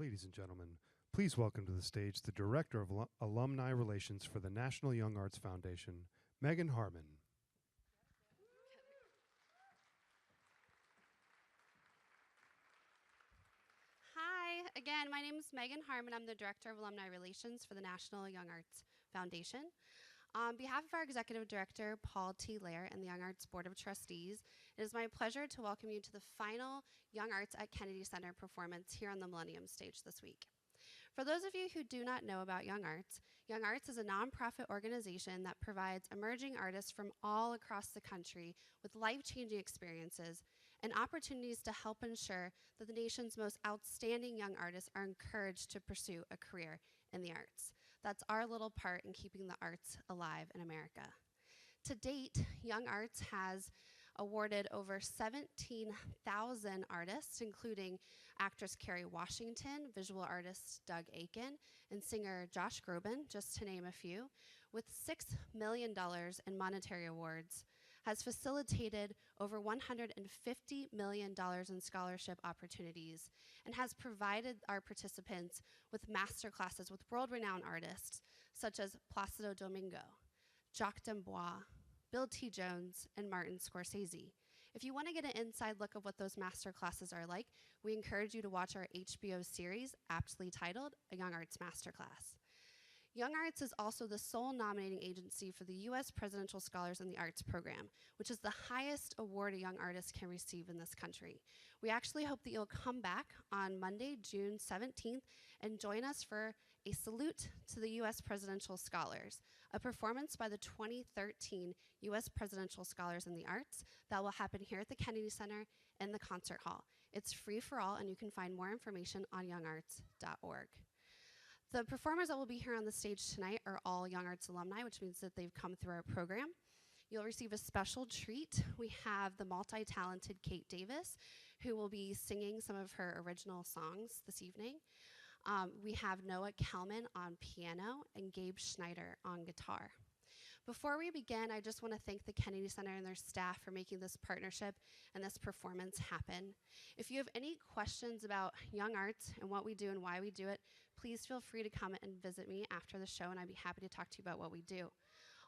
Ladies and gentlemen, please welcome to the stage the Director of Alumni Relations for the National Young Arts Foundation, Megan Harmon. Hi, again, my name is Megan Harmon. I'm the Director of Alumni Relations for the National Young Arts Foundation. On behalf of our Executive Director, Paul T. Lair, and the Young Arts Board of Trustees, it is my pleasure to welcome you to the final Young Arts at Kennedy Center performance here on the Millennium Stage this week. For those of you who do not know about Young Arts is a nonprofit organization that provides emerging artists from all across the country with life-changing experiences and opportunities to help ensure that the nation's most outstanding young artists are encouraged to pursue a career in the arts. That's our little part in keeping the arts alive in America. To date, Young Arts has awarded over 17,000 artists, including actress Kerry Washington, visual artist Doug Aiken, and singer Josh Groban, just to name a few, with $6 million in monetary awards, has facilitated over $150 million in scholarship opportunities, and has provided our participants with master classes with world-renowned artists such as Placido Domingo, Jacques D'Amboise, Bill T. Jones, and Martin Scorsese. If you want to get an inside look of what those master classes are like, we encourage you to watch our HBO series, aptly titled A Young Arts Masterclass. Young Arts is also the sole nominating agency for the U.S. Presidential Scholars in the Arts program, which is the highest award a young artist can receive in this country. We actually hope that you'll come back on Monday, June 17th, and join us for a salute to the U.S. Presidential Scholars, a performance by the 2013 U.S. Presidential Scholars in the Arts that will happen here at the Kennedy Center in the concert hall. It's free for all, and you can find more information on youngarts.org. The performers that will be here on the stage tonight are all Young Arts alumni, which means that they've come through our program. You'll receive a special treat. We have the multi-talented Kate Davis, who will be singing some of her original songs this evening. We have Noah Kellman on piano and Gabe Schnider on guitar. Before we begin, I just want to thank the Kennedy Center and their staff for making this partnership and this performance happen. If you have any questions about Young Arts and what we do and why we do it, please feel free to come and visit me after the show, and I'd be happy to talk to you about what we do.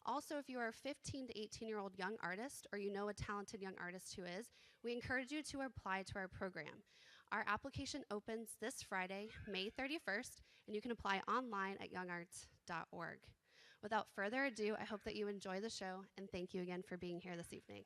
Also, if you are a 15 to 18-year-old young artist, or you know a talented young artist who is, we encourage you to apply to our program. Our application opens this Friday, May 31st, and you can apply online at youngarts.org. Without further ado, I hope that you enjoy the show, and thank you again for being here this evening.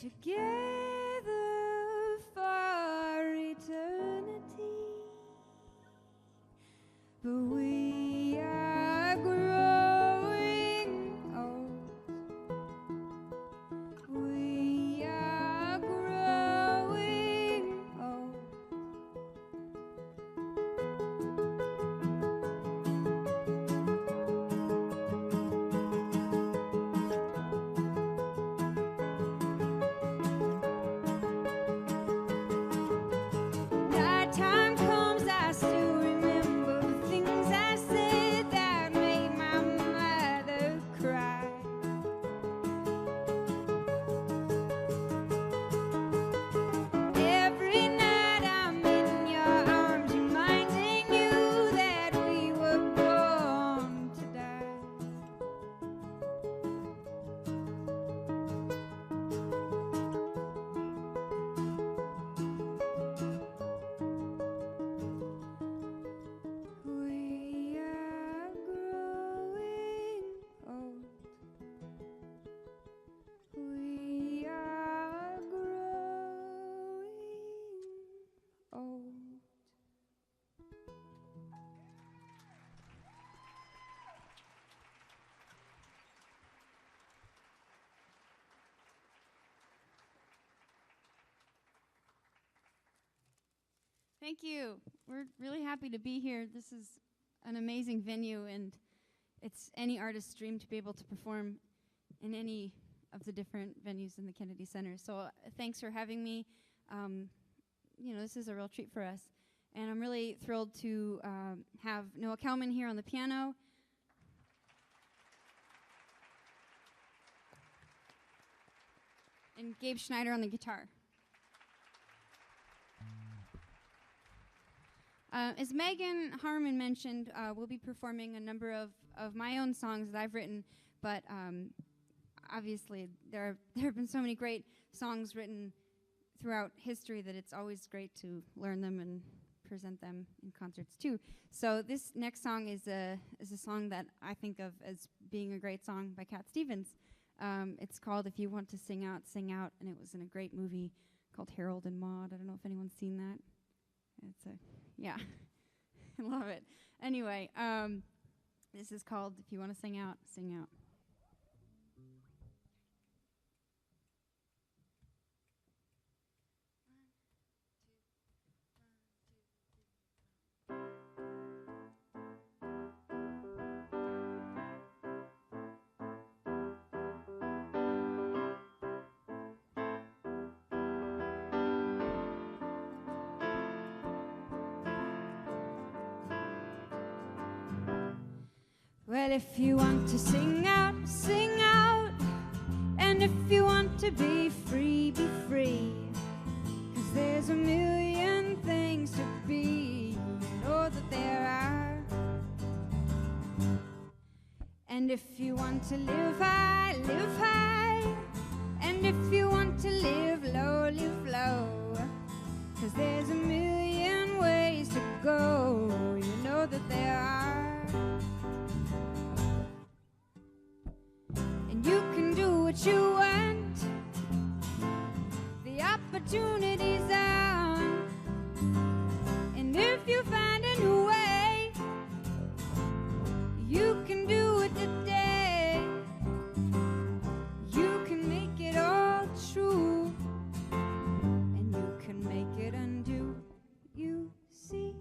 together for eternity, but we are growing old. We are growing old. Nighttime comes, I still remember things I said that made my mother cry. Every night I'm in your arms, reminding you that we were born to die. We are growing old. We are growing old. Thank you. We're really happy to be here. This is an amazing venue, and it's any artist's dream to be able to perform in any of the different venues in the Kennedy Center. So thanks for having me. This is a real treat for us. And I'm really thrilled to have Noah Kellman here on the piano. And Gabe Schnider on the guitar. As Megan Harmon mentioned, we'll be performing a number of my own songs that I've written, but obviously there have been so many great songs written throughout history that it's always great to learn them and present them in concerts too. So this next song is a song that I think of as being a great song by Cat Stevens. It's called "If You Want to Sing Out, Sing Out," and it was in a great movie called Harold and Maude. I don't know if anyone's seen that. Yeah, I love it. Anyway, this is called "If You Want to Sing Out, Sing Out." Well, if you want to sing out, sing out. And if you want to be free, be free. 'Cause there's a million things to be, you know that there are. And if you want to live high, live high. And if you want to live low, live low. 'Cause there's a million ways to go, you know that there are. You can do what you want. The opportunity's on. And if you find a new way, you can do it today. You can make it all true. And you can make it undo. You see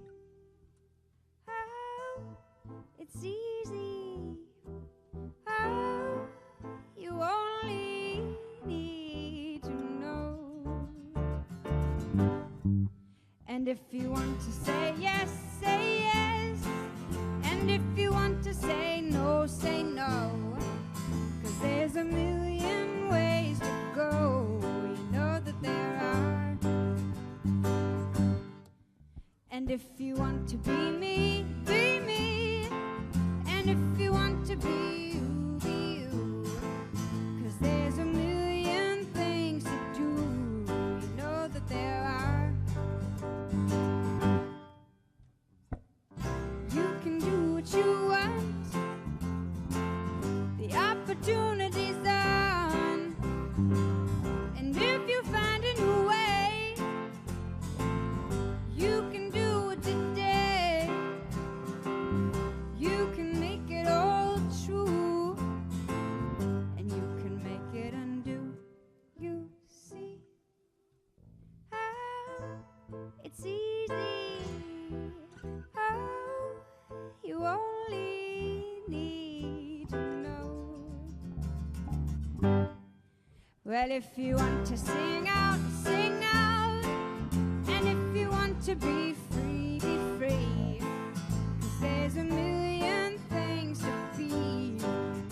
how it's easy. How you only need to know. And if you want to say yes, say yes. And if you want to say no, say no. 'Cause there's a million ways to go, you know that there are. And if you want to be me, be me. And if you want to be you, be you. 'Cause there's a million things to do, you know that there are. You can do what you want. The opportunity's on. And if Well, if you want to sing out, sing out. And if you want to be free, be free. 'Cause there's a million things to be.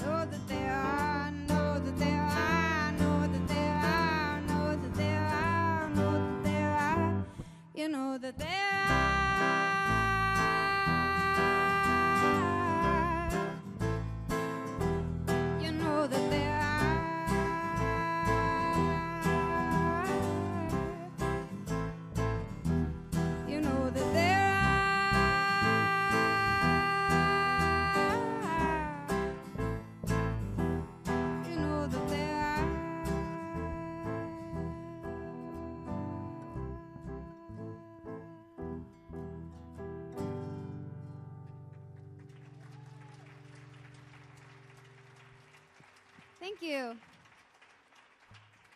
Know that there are, know that there are, know that there are, know that there are, know that there are. You know that there are. You know that there are. You know that there are. You know that there are. Thank you.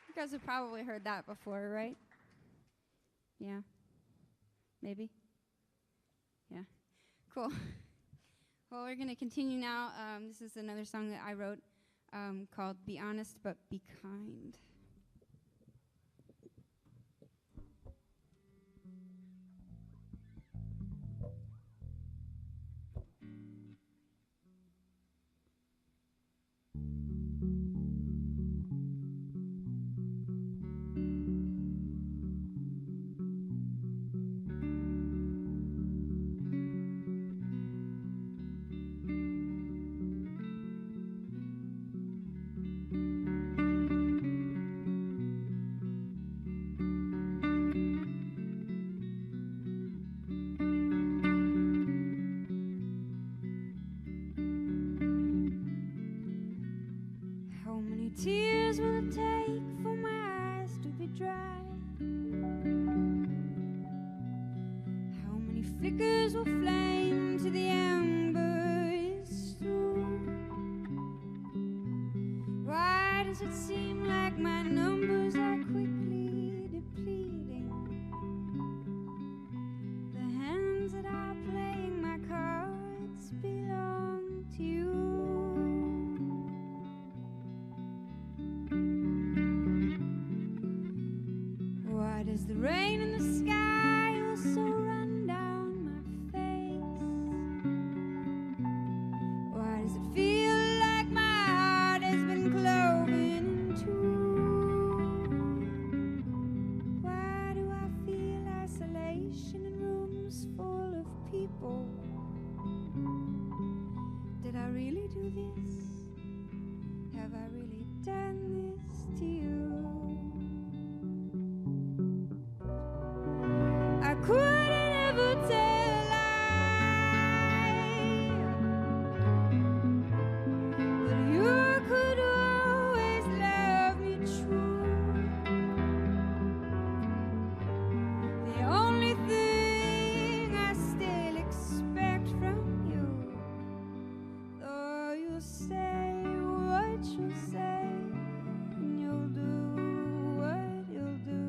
You guys have probably heard that before, right? Yeah. Maybe? Yeah. Cool. Well, we're going to continue now. This is another song that I wrote called Be Honest But Be Kind. How many tears will it take for my eyes to be dry? How many flickers will flame to the ember is through? Why does it seem like my numbers are quickly depleting? The hands that are playing my cards belong to you. Why does the rain in the sky also run down my face? Why does it feel like my heart has been cloven in two? Why do I feel isolation in rooms full of people? Did I really do this? Have I really done this to you? I couldn't ever tell a lie, but you could always love me true. The only thing I still expect from you, though you'll say what you'll say, and you'll do what you'll do,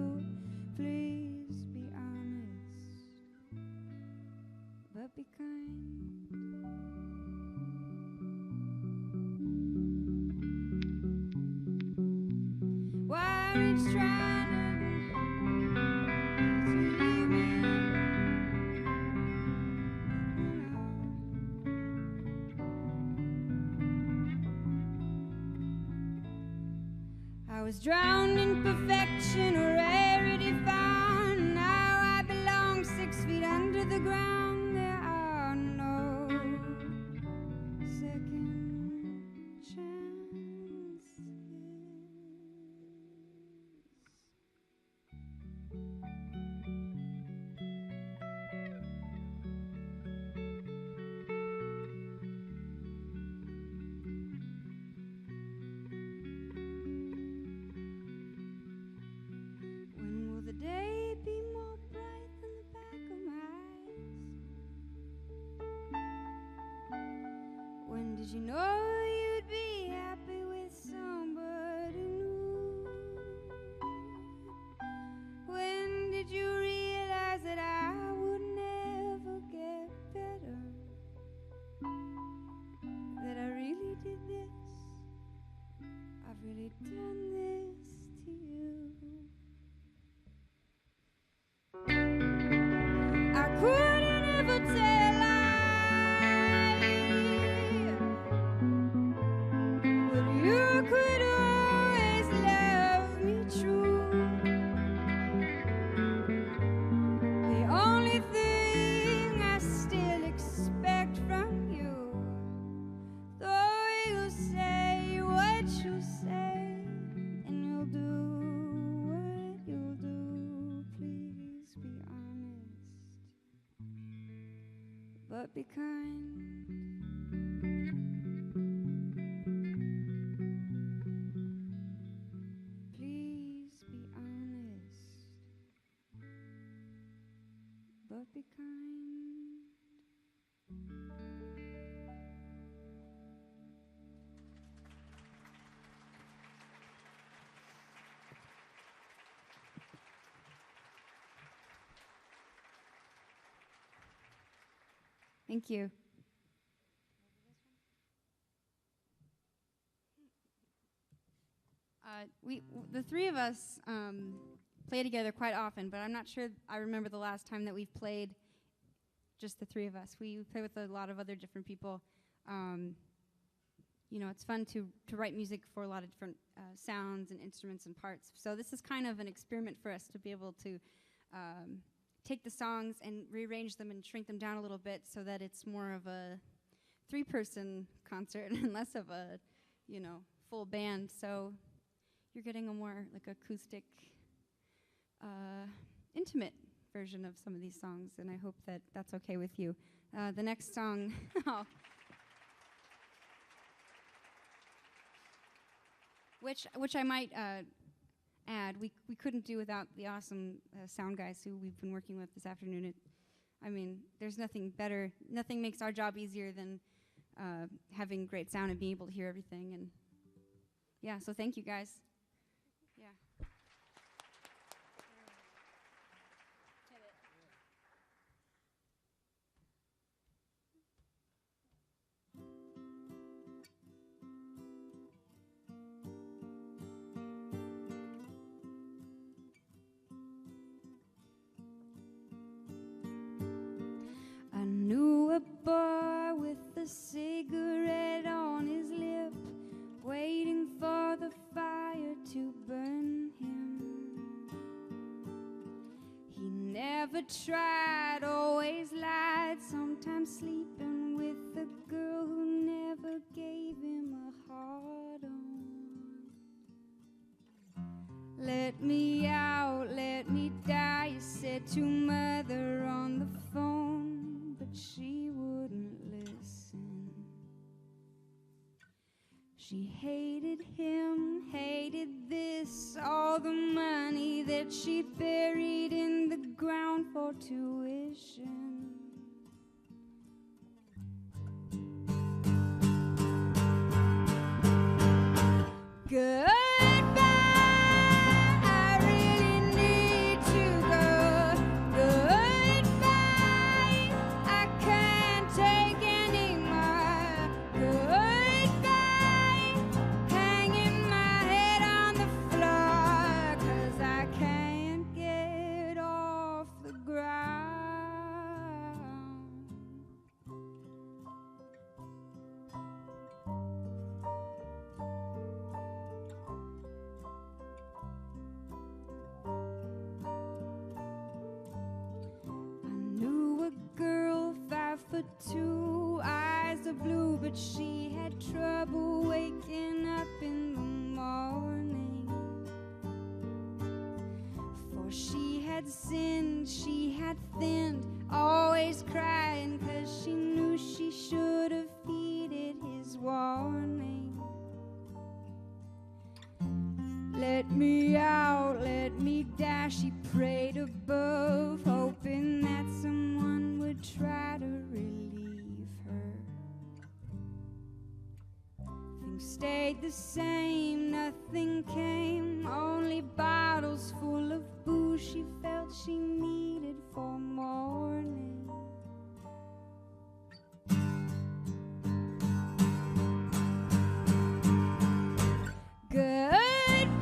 please be honest, but be kind. Why are you trying to leave me? I was drowned in perfection, or rarity found. Now I belong 6 feet under the ground. There are no second chances. When will the day be more bright than the back of my eyes? When did you know you'd be happy with somebody new? When did you realize that I would never get better? That I really did this? I've really done this but be kind. Please be honest, but be kind. Thank you. The three of us play together quite often, but I'm not sure I remember the last time that we've played just the three of us. We play with a lot of other different people. You know, it's fun to write music for a lot of different sounds and instruments and parts. So this is kind of an experiment for us to be able to take the songs and rearrange them and shrink them down a little bit so that it's more of a three-person concert and less of a, you know, full band. So you're getting a more like acoustic, intimate version of some of these songs, and I hope that that's okay with you. The next song, which I might add, we couldn't do without the awesome sound guys who we've been working with this afternoon. I mean, there's nothing better, nothing makes our job easier than having great sound and being able to hear everything. And yeah, so thank you guys. Yeah. I knew a boy with a cigarette on his lip, waiting for the fire to burn him. He never tried, always lied, sometimes sleeping with a girl who never gave him a hard on. Let me out, let me die, he said to mother on the phone, but she wouldn't listen. She hated him, hated this, all the money that she buried in the ground for tuition. Goodbye, I really need to go. Goodbye, I can't take any more. Goodbye, hanging my head on the floor, 'cause I can't get off the ground. I knew a girl 5'2", eyes of blue, but she had trouble waking up in the morning. For she had sinned, she had thinned, always crying 'cause she knew she should have heeded his warning. Let me out, let me die, she prayed above, hoping that someone would try to relieve her. Things stayed the same, nothing came, only bottles full of booze she felt she needed for morning. Goodbye,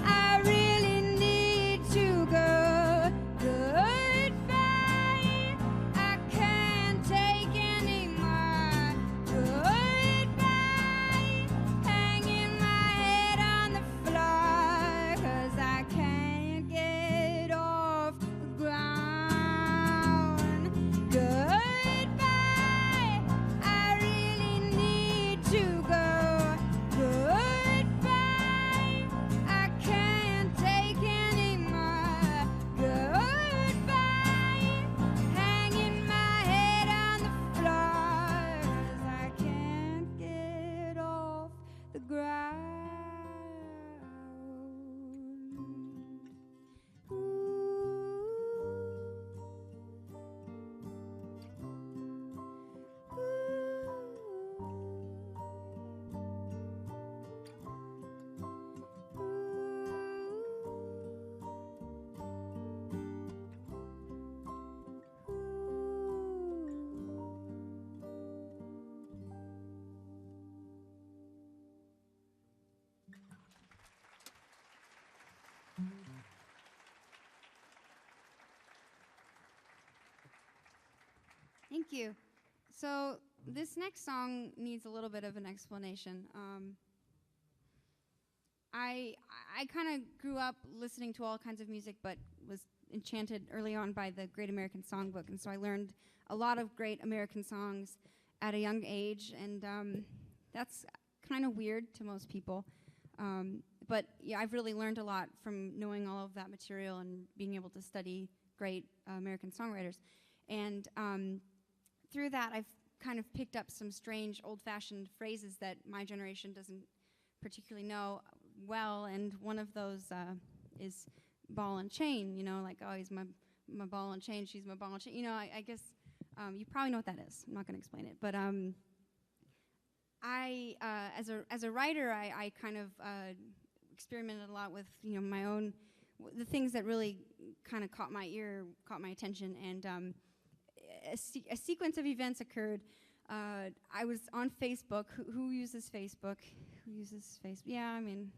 I really need to go. Goodbye, I can't take any more. Goodbye, hanging my head on the floor, 'cause I can't get off the ground. Thank you. So this next song needs a little bit of an explanation. I kind of grew up listening to all kinds of music, but was enchanted early on by the Great American Songbook, and so I learned a lot of great American songs at a young age, and that's kind of weird to most people. But yeah, I've really learned a lot from knowing all of that material and being able to study great American songwriters. And through that, I've kind of picked up some strange old-fashioned phrases that my generation doesn't particularly know well, and one of those is ball and chain, you know, like, oh, he's my ball and chain, she's my ball and chain. You know, I guess you probably know what that is. I'm not going to explain it. But as a writer, I kind of experimented a lot with, you know, my own, the things that really kind of caught my ear, caught my attention, and a sequence of events occurred. I was on Facebook. Who uses Facebook? Who uses Facebook? Yeah, I mean,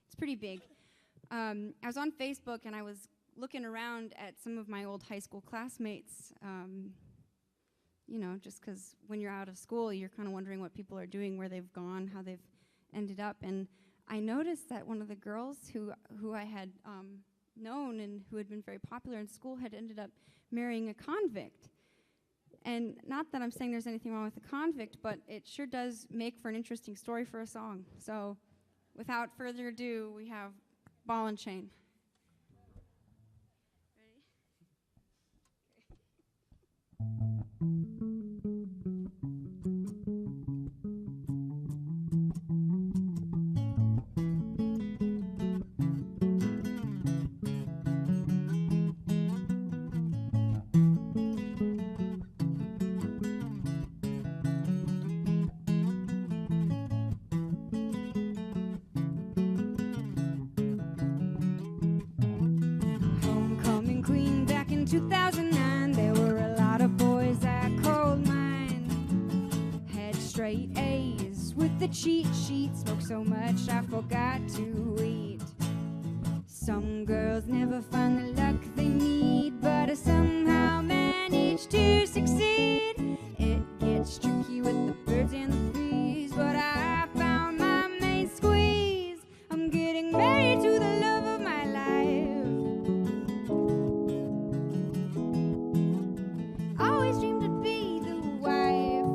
it's pretty big. I was on Facebook, and I was looking around at some of my old high school classmates, you know, just because when you're out of school, you're kind of wondering what people are doing, where they've gone, how they've ended up. And I noticed that one of the girls who I had known and who had been very popular in school had ended up marrying a convict. And not that I'm saying there's anything wrong with a convict, but it sure does make for an interesting story for a song. So without further ado, we have Ball and Chain. Homecoming queen back in 2009, there were a lot of boys I called mine. Had straight A's with the cheat sheet, smoked so much I forgot to eat. Some girls never find the luck they need, but I somehow manage to succeed. It gets tricky with the birds and the bees, but I found my main squeeze. I'm getting married to the love of my life. Always dreamed to be the wife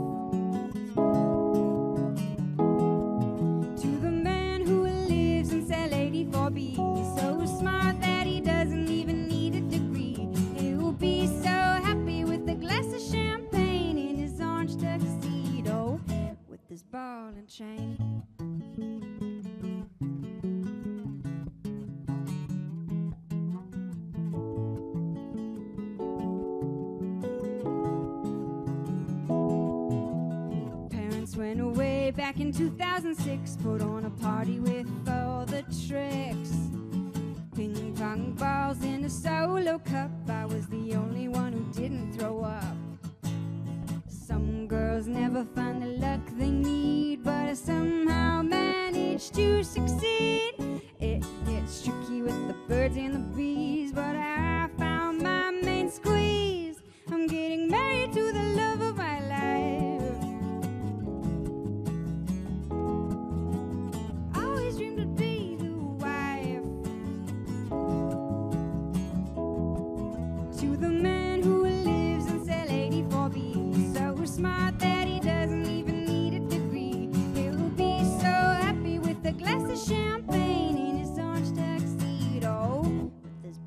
to the man who lives in cell 84B. So smart that he doesn't even need a degree. He'll be so happy with a glass of champagne in his orange tuxedo with his ball and chain. Parents went away back in 2006, put on a party with all the tricks. Ping pong balls in a solo cup, I was the only one who didn't throw up. Some girls never find the luck they need, but I somehow managed to succeed. It gets tricky with the birds and the bees, but I found my main squeeze. I'm getting married to the love of my life. Always dreamed to be the wife to the man who lives in cell 84B. So smart that he doesn't even need a degree. He'll be so happy with a glass of champagne in his orange tuxedo with his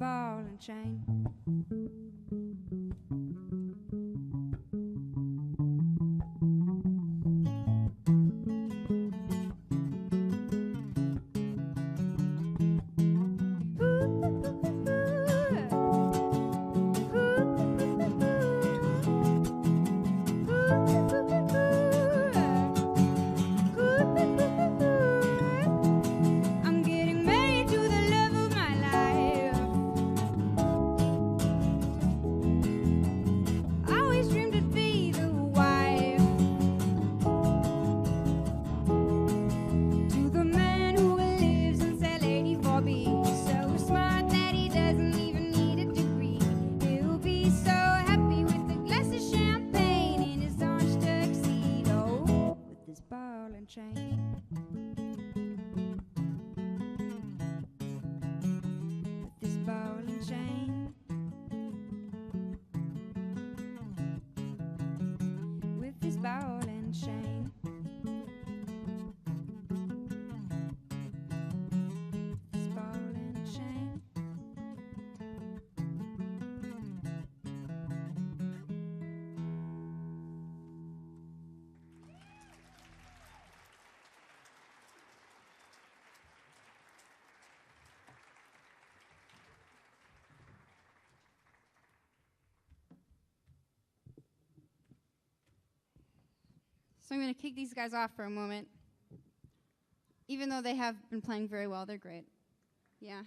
So I'm going to kick these guys off for a moment. Even though they have been playing very well, they're great. Yeah.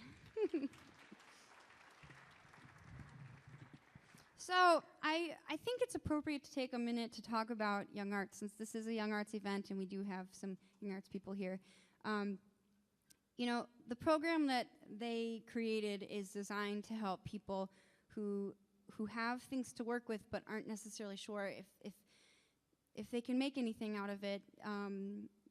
So I think it's appropriate to take a minute to talk about Young Arts, since this is a Young Arts event and we do have some Young Arts people here. You know, the program that they created is designed to help people who have things to work with but aren't necessarily sure if they can make anything out of it.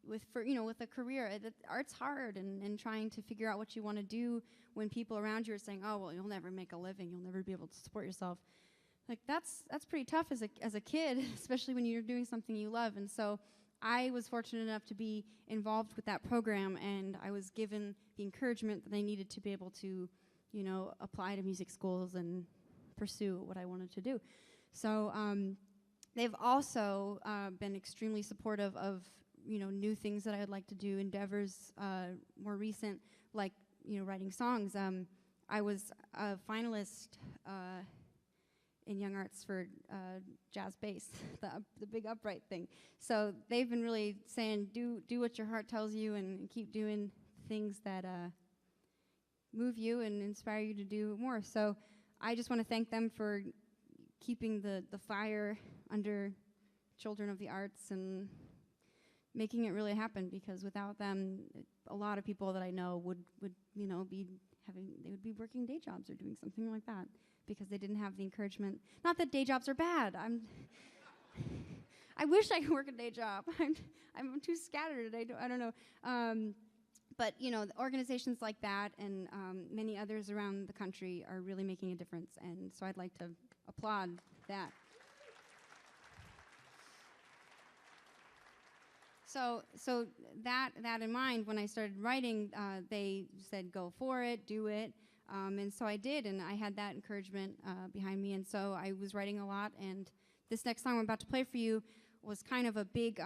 With a career, art's hard, and trying to figure out what you want to do when people around you are saying, "Oh, well, you'll never make a living, you'll never be able to support yourself." Like that's pretty tough as a kid, especially when you're doing something you love. And so I was fortunate enough to be involved with that program, and I was given the encouragement that I needed to be able to, apply to music schools and pursue what I wanted to do. So they've also been extremely supportive of new things that I would like to do, endeavors more recent, like writing songs. I was a finalist in Young Arts for jazz bass, the big upright thing. So they've been really saying, do what your heart tells you, and keep doing things that move you and inspire you to do more. So I just want to thank them for keeping the fire under Children of the Arts and making it really happen, because without them, a lot of people that I know would be working day jobs or doing something like that, because they didn't have the encouragement. Not that day jobs are bad. I wish I could work a day job. I'm too scattered. I don't know. But organizations like that and many others around the country are really making a difference, and so I'd like to applaud that. So that in mind, when I started writing, they said, go for it, do it. And so I did, and I had that encouragement behind me. And so I was writing a lot, and this next song I'm about to play for you was kind of a big,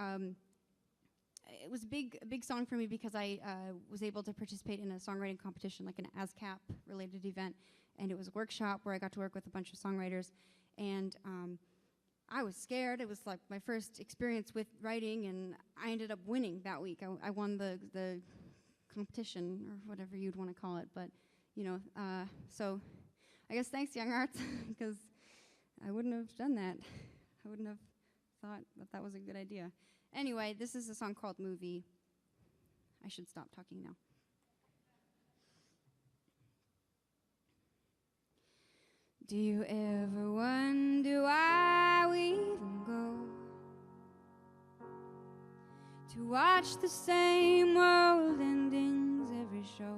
it was a big song for me, because I was able to participate in a songwriting competition, like an ASCAP related event. And it was a workshop where I got to work with a bunch of songwriters. And I was scared. It was like my first experience with writing, and I ended up winning that week. I won the competition, or whatever you'd want to call it. But, so I guess thanks, Young Arts, because I wouldn't have done that. I wouldn't have thought that was a good idea. Anyway, this is a song called Movie. I should stop talking now. Do you ever wonder why we even go to watch the same old endings every show?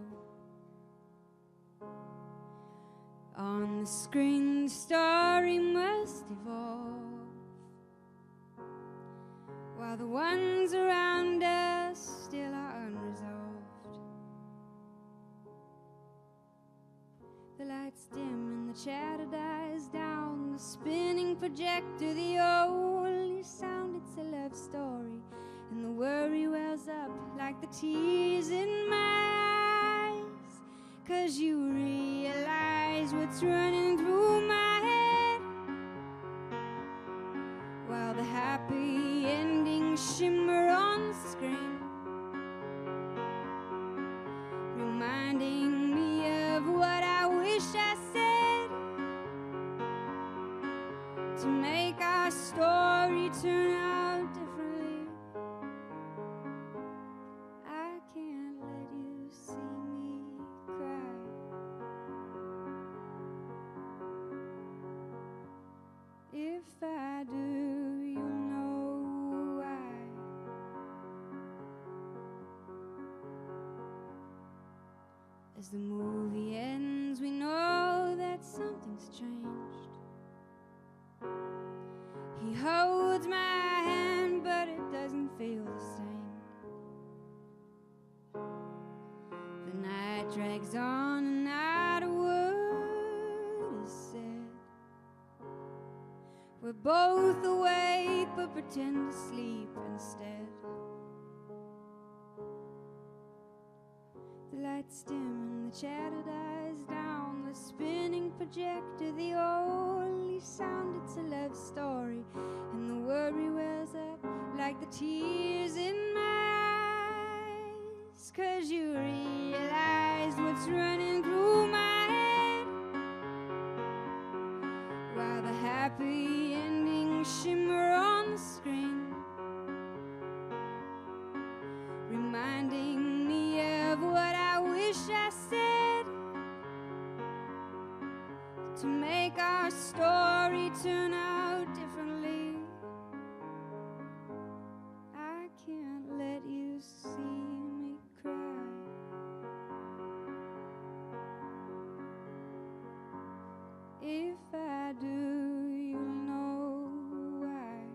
On the screen, the story must evolve, while the ones around us still are unresolved. The lights dim and the chatter dies down, the spinning projector, the only sound, it's a love story, and the worry wells up like the tears in my eyes, 'cause you realize what's running through my head, while the happy endings shimmer on the screen, reminding me of what I wish I said to make our story turn out differently. I can't let you see me cry. If I do, you'll know why. As the movie ends, we know that something's changed. He holds my hand, but it doesn't feel the same. The night drags on and not a word is said. We're both awake but pretend to sleep instead. The lights dim and the chatter dies down, the spinning projector, the only sound, it's a love story, and the worry wells up like the tears in my eyes, 'cause you realize what's running through my head, while the happy endings shimmer on the screen, reminding me of what I wish I said, to make our story turn out differently. I can't let you see me cry. If I do, you'll know why.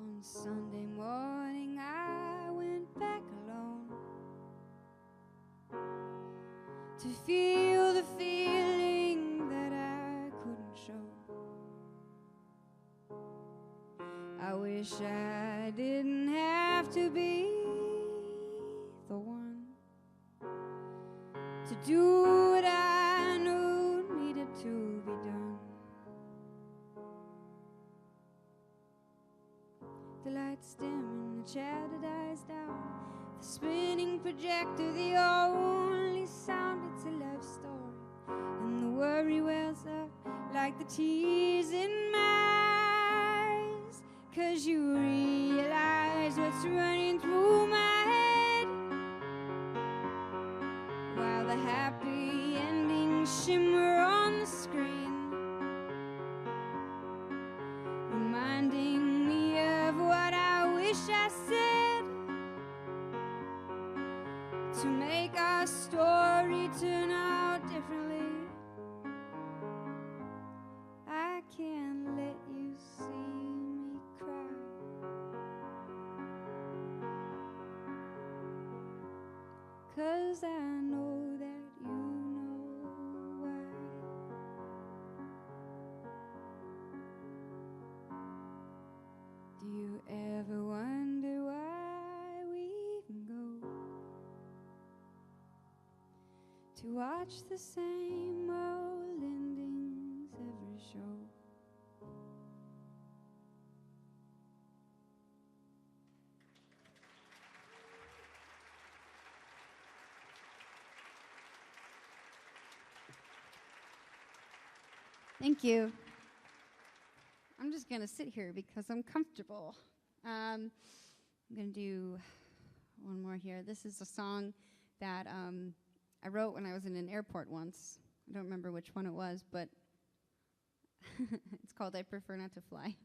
On Sunday morning I went back alone to feel the feeling that I couldn't show. I wish I didn't have to be the one to do what I knew needed to be done. The lights dim and the chatter dies down. The spinning projector, the only sound, it's a love story. And the worry wells up like the tears in my eyes, 'cause you realize what's running through my head, while the happy endings shimmer on the screen, reminding me of what I wish I said, to make our story turn out differently. I can't let you see me cry. 'Cause I know that you know why. Do you ever wonder why we even go to watch the same old endings every show? Thank you. I'm just going to sit here because I'm comfortable. I'm going to do one more here. This is a song that I wrote when I was in an airport once. I don't remember which one it was, but it's called I Prefer Not to Fly.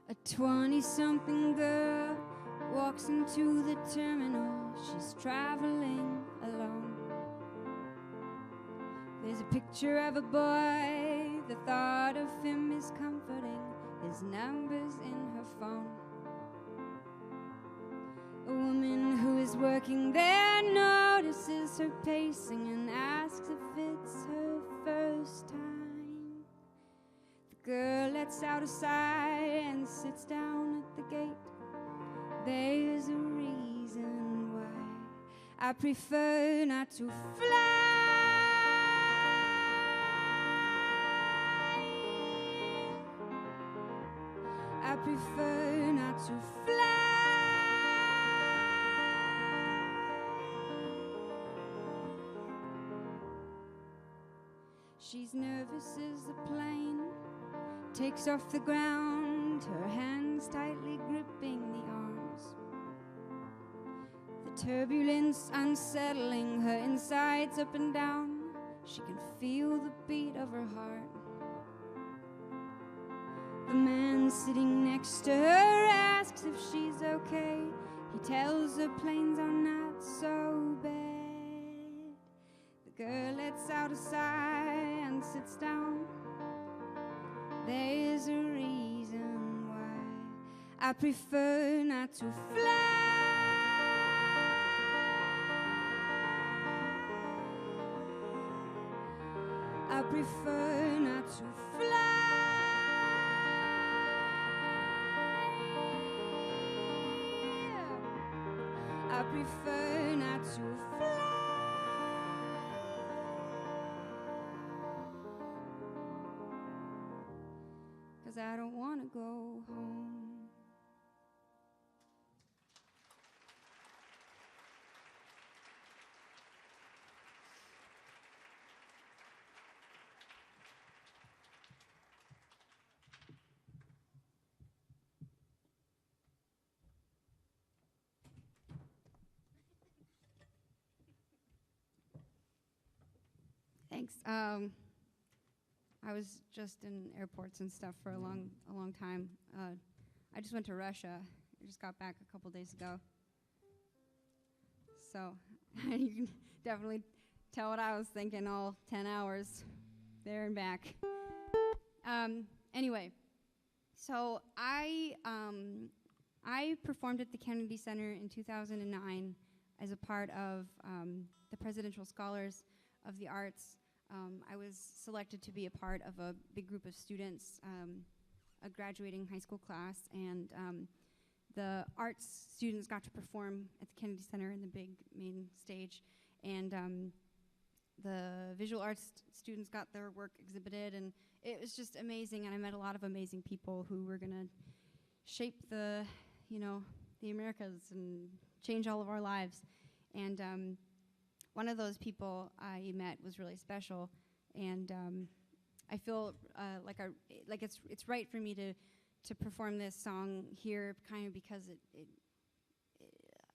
A 20-something girl walks into the terminal. She's traveling alone. There's a picture of a boy. The thought of him is comforting. His number's in her phone. A woman who is working there notices her pacing and asks if it's her first time. The girl lets out a sigh and sits down at the gate. There's a reason why I prefer not to fly. I prefer not to fly. She's nervous as the plane takes off the ground, her hands tightly gripping the arms. The turbulence unsettling her insides up and down. She can feel the beat of her heart. The man sitting next to her asks if she's okay. He tells her planes are not so bad. The girl lets out a sigh and sits down. There's a reason why I prefer not to fly. I prefer not to fly. I prefer not to fly. 'Cause I don't want to go home. Thanks. I was just in airports and stuff for a long time. I just went to Russia. I just got back a couple days ago. So you can definitely tell what I was thinking all 10 hours there and back. Anyway, so I performed at the Kennedy Center in 2009 as a part of the Presidential Scholars of the Arts. I was selected to be a part of a big group of students, a graduating high school class, and the arts students got to perform at the Kennedy Center in the big main stage, and the visual arts students got their work exhibited, and it was just amazing, and I met a lot of amazing people who were gonna shape the Americas and change all of our lives, and one of those people I met was really special, and I feel like it's right for me to perform this song here, kind of because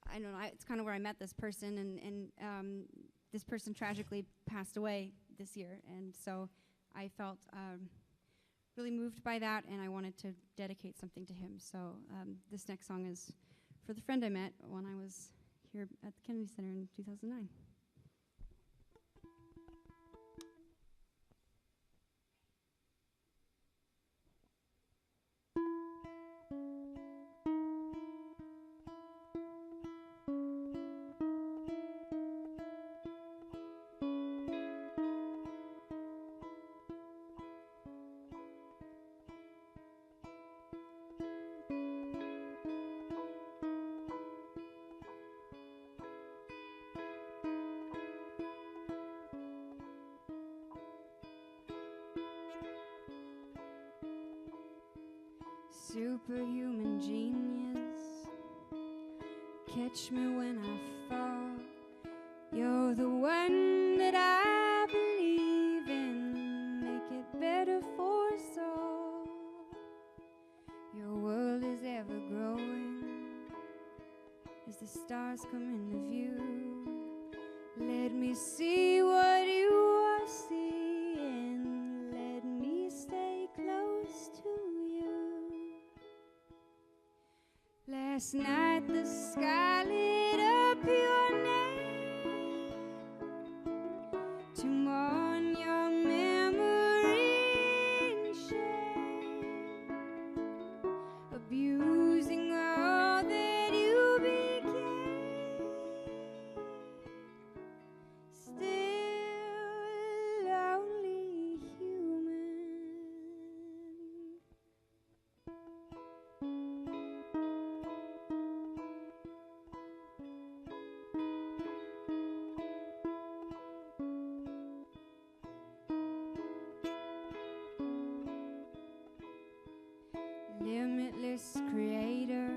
I don't know, it's kind of where I met this person, and this person tragically passed away this year, and so I felt really moved by that, and I wanted to dedicate something to him. So this next song is for the friend I met when I was here at the Kennedy Center in 2009. Superhuman genius, catch me when I fall. You're the one that I believe in, make it better for us all. Your world is ever growing as the stars come into view. Let me see what you are seeing, let me stay close to you. Last night the sky lit up your name to mourn your memory in shame, abusing all that you became. Still only human. Limitless creator,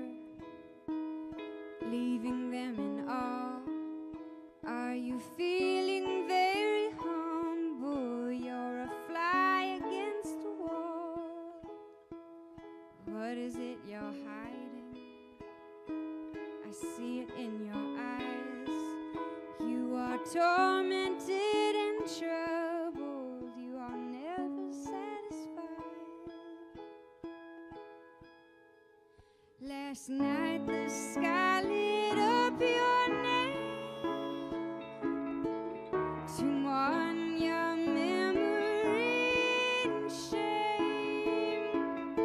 leaving them in awe. Are you feeling very humble? You're a fly against a wall. What is it you're hiding? I see it in your eyes. You are tormented and troubled. You are never satisfied. Last night the sky lit up your name to mourn your memory in shame,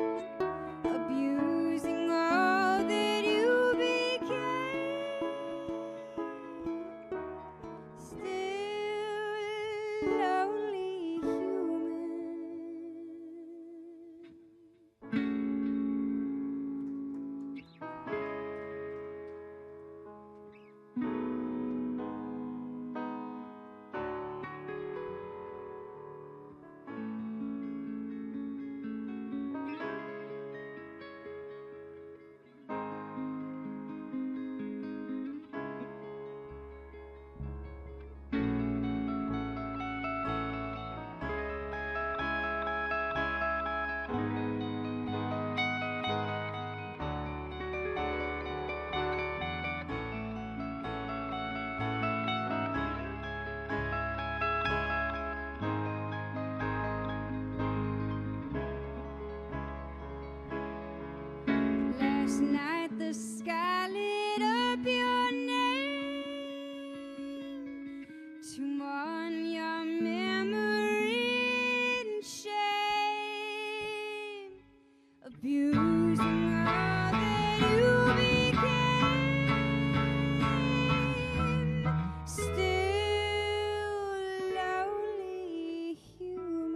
abusing all that you became. Still only human. Last night the sky lit up your name to mourn your memory and shame, abusing all that you became, still lonely human.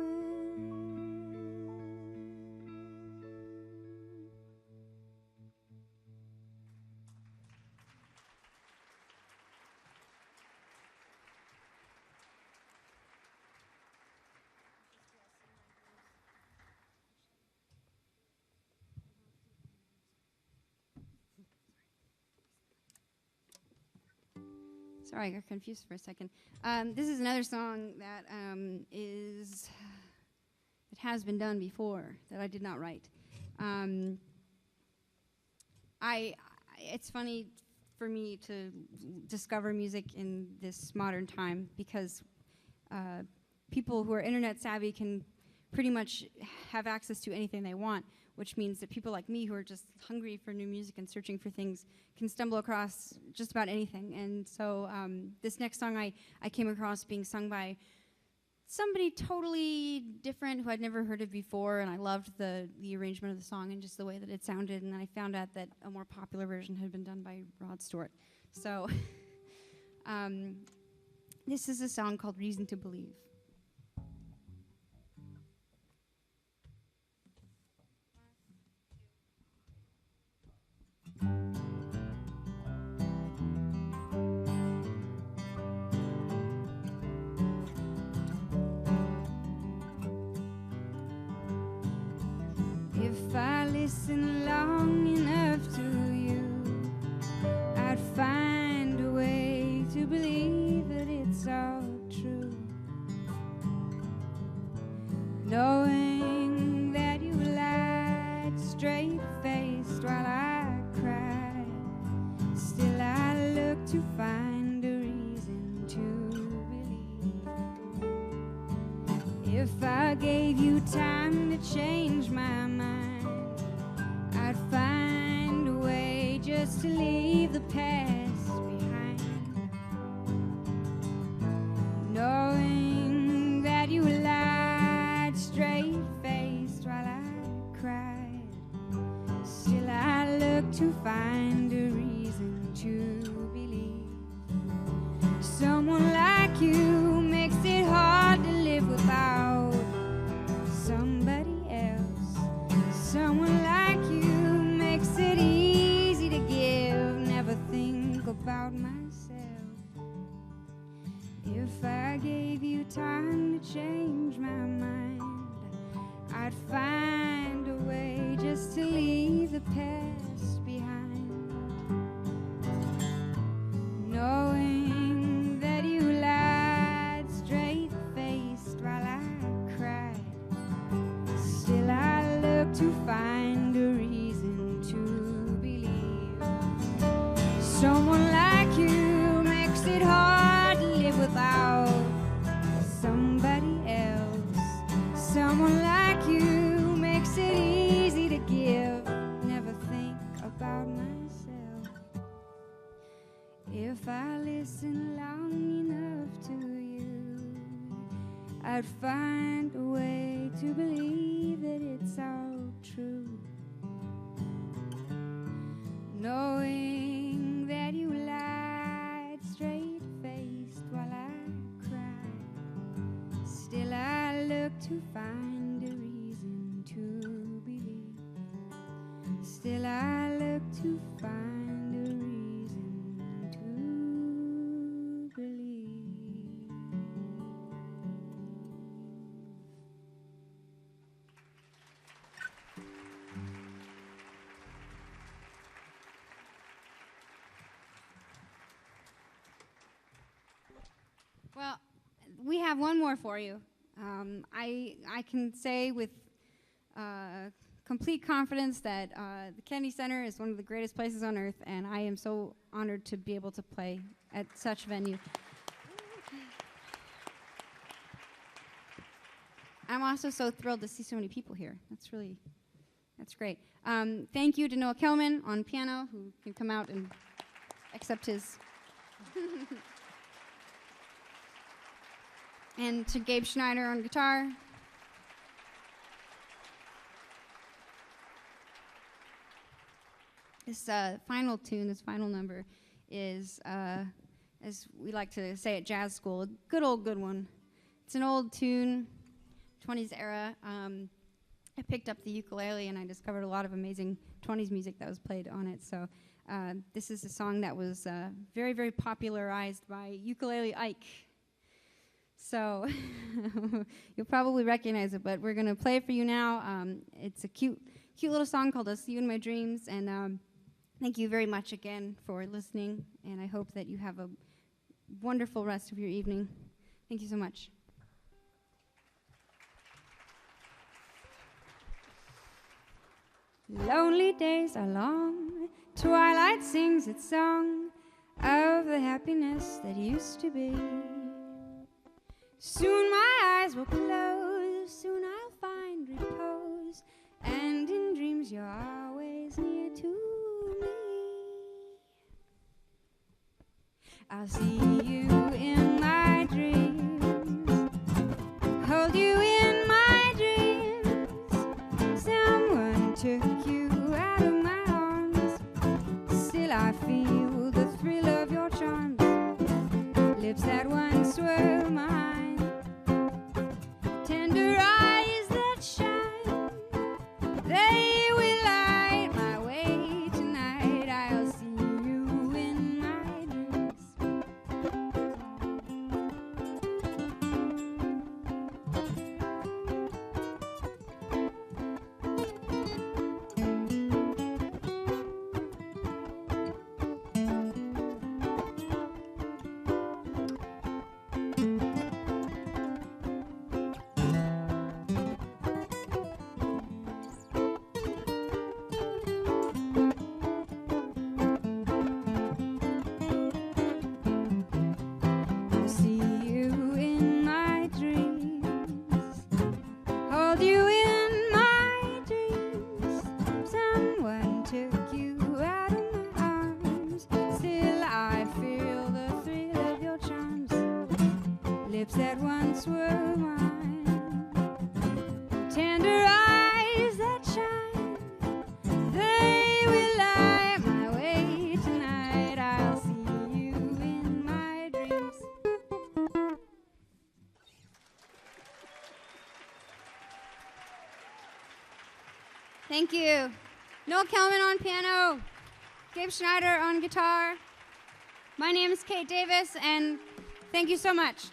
Sorry, I got confused for a second. This is another song that it has been done before that I did not write. It's funny for me to discover music in this modern time because people who are internet savvy can pretty much have access to anything they want, which means that people like me who are just hungry for new music and searching for things can stumble across just about anything. And so this next song I came across being sung by somebody totally different who I'd never heard of before, and I loved the arrangement of the song and just the way that it sounded, and I found out that a more popular version had been done by Rod Stewart. So this is a song called Reason to Believe. If I listen long enough to you, I'd find a way to believe that it's all true. Knowing that you lied straight-faced while I cried, still I look to find a reason to believe. If I gave you time to change my mind, I'd find a way just to leave the past behind. Knowing that you lied straight-faced while I cried, still I look to find a reason to believe. Someone like you makes it hard to live without somebody else. Someone like you makes it easy to give, never think about myself. If I gave you time to change my mind, I'd find a way just to leave the past behind. Knowing that you lied straight-faced while I cried, still I look to find a reason to believe. Someone like you makes it hard to live without somebody else. Someone like you makes it easy to give, never think about myself. If I listen long enough to you, I'd find a way to believe that it's all true. Knowing that you lied straight-faced while I cried, still I look to find a reason to believe. Still I look to find a reason to believe. Well, we have one more for you. I can say with complete confidence that the Kennedy Center is one of the greatest places on earth, and I am so honored to be able to play at such venue. I'm also so thrilled to see so many people here. That's great. Thank you to Noah Kellman on piano, who can come out and accept his. And to Gabe Schnider on guitar. This final tune, this final number, is, as we like to say at jazz school, a good old good one. It's an old tune, 20s era. I picked up the ukulele and I discovered a lot of amazing 20s music that was played on it. So this is a song that was very, very popularized by Ukulele Ike. So you'll probably recognize it, but we're going to play it for you now. It's a cute little song called I'll See You in My Dreams. And thank you very much again for listening. And I hope that you have a wonderful rest of your evening. Thank you so much. Lonely days are long, twilight sings its song of the happiness that used to be. Soon my eyes will close, soon I'll find repose, and in dreams you're always near to me. I'll see you in my dreams, hold you in my dreams. Someone took you out of my arms, still I feel the thrill of your charms. Lips that once were mine, tender eyes that shine, they will light my way tonight. I'll see you in my dreams. I'll see you in my dreams, hold you in my dreams. Someone took you out of my arms, still I feel the thrill of your charms. Lips that once were mine, tender eyes that shine, they will light my way tonight. I'll see you in my dreams. Thank you. Noel Kellman on piano, Gabe Schnider on guitar. My name is Kate Davis, and thank you so much.